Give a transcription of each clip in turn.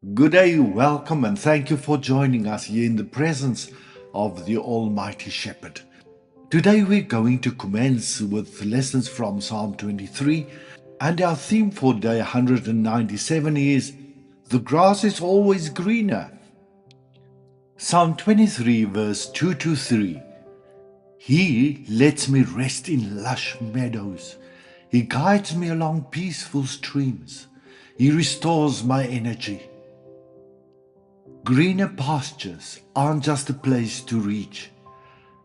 Good day, welcome, and thank you for joining us here in the presence of the Almighty Shepherd. Today we're going to commence with lessons from Psalm 23, and our theme for day 197 is The Grass is Always Greener. Psalm 23, verse 2 to 3. He lets me rest in lush meadows. He guides me along peaceful streams. He restores my energy. Greener pastures aren't just a place to reach.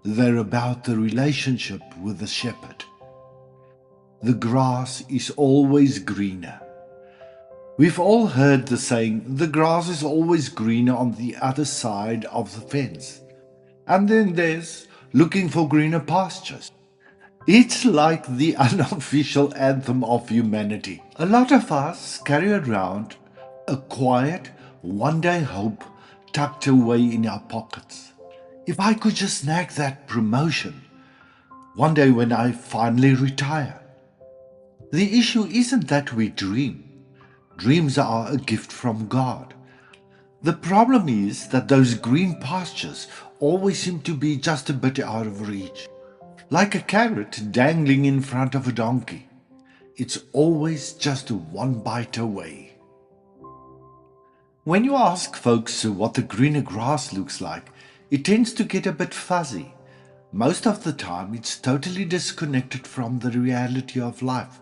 They're about the relationship with the shepherd. The grass is always greener. We've all heard the saying, the grass is always greener on the other side of the fence. And then there's looking for greener pastures. It's like the unofficial anthem of humanity. A lot of us carry around a quiet, one-day hope tucked away in our pockets. If I could just snag that promotion, one day when I finally retire. The issue isn't that we dream. Dreams are a gift from God. The problem is that those green pastures always seem to be just a bit out of reach. Like a carrot dangling in front of a donkey. It's always just one bite away. When you ask folks what the greener grass looks like, it tends to get a bit fuzzy. Most of the time, it's totally disconnected from the reality of life.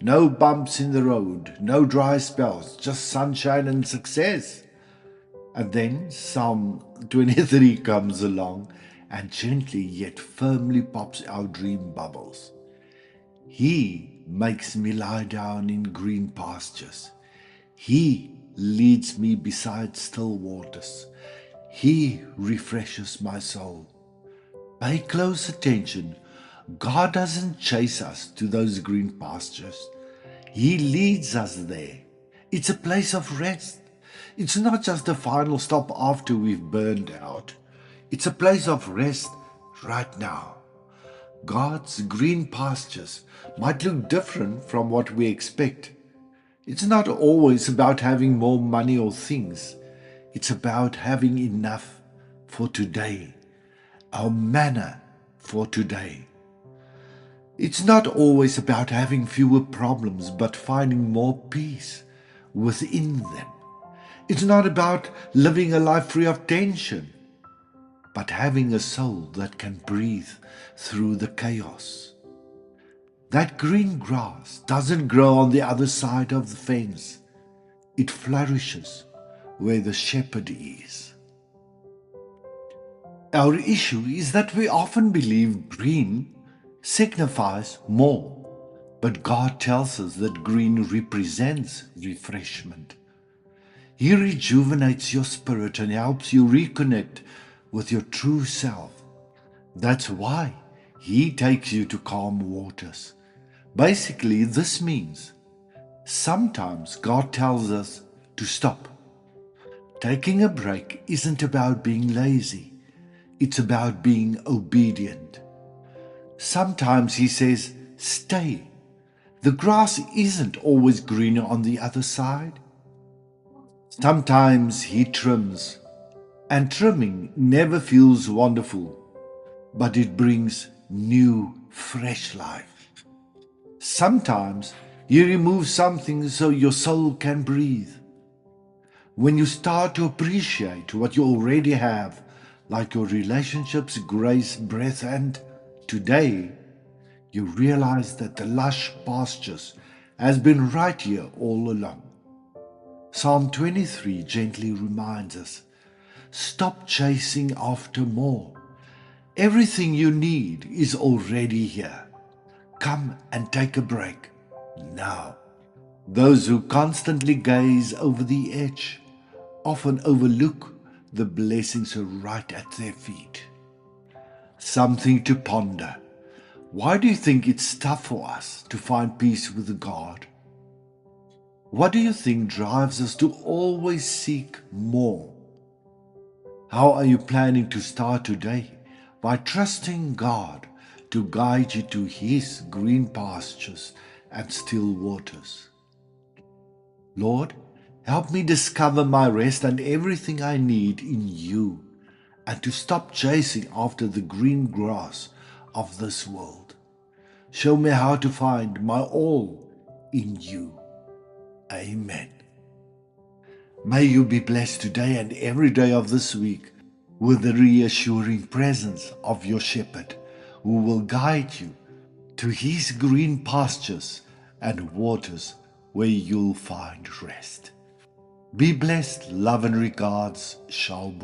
No bumps in the road, no dry spells, just sunshine and success. And then Psalm 23 comes along and gently yet firmly pops our dream bubbles. He makes me lie down in green pastures. He leads me beside still waters. He refreshes my soul. Pay close attention. God doesn't chase us to those green pastures. He leads us there. It's a place of rest. It's not just a final stop after we've burned out. It's a place of rest right now. God's green pastures might look different from what we expect. It's not always about having more money or things. It's about having enough for today, our manna for today. It's not always about having fewer problems, but finding more peace within them. It's not about living a life free of tension, but having a soul that can breathe through the chaos. That green grass doesn't grow on the other side of the fence. It flourishes where the shepherd is. Our issue is that we often believe green signifies more, but God tells us that green represents refreshment. He rejuvenates your spirit and helps you reconnect with your true self. That's why He takes you to calm waters. Basically, this means sometimes God tells us to stop. Taking a break isn't about being lazy. It's about being obedient. Sometimes He says, stay. The grass isn't always greener on the other side. Sometimes He trims, and trimming never feels wonderful, but it brings new, fresh life. Sometimes He removes something so your soul can breathe. When you start to appreciate what you already have, like your relationships, grace, breath, and today, you realize that the lush pastures has been right here all along. Psalm 23 gently reminds us, stop chasing after more. Everything you need is already here. Come and take a break now. Those who constantly gaze over the edge often overlook the blessings right at their feet. Something to ponder. Why do you think it's tough for us to find peace with God? What do you think drives us to always seek more? How are you planning to start today? By trusting God to guide you to His green pastures and still waters. Lord, Help me discover my rest and everything I need in you, and to stop chasing after the green grass of this world. Show me how to find my all in you. Amen. May you be blessed today and every day of this week with the reassuring presence of your shepherd, who will guide you to his green pastures and waters where you'll find rest. Be blessed, love and regards, Shalom.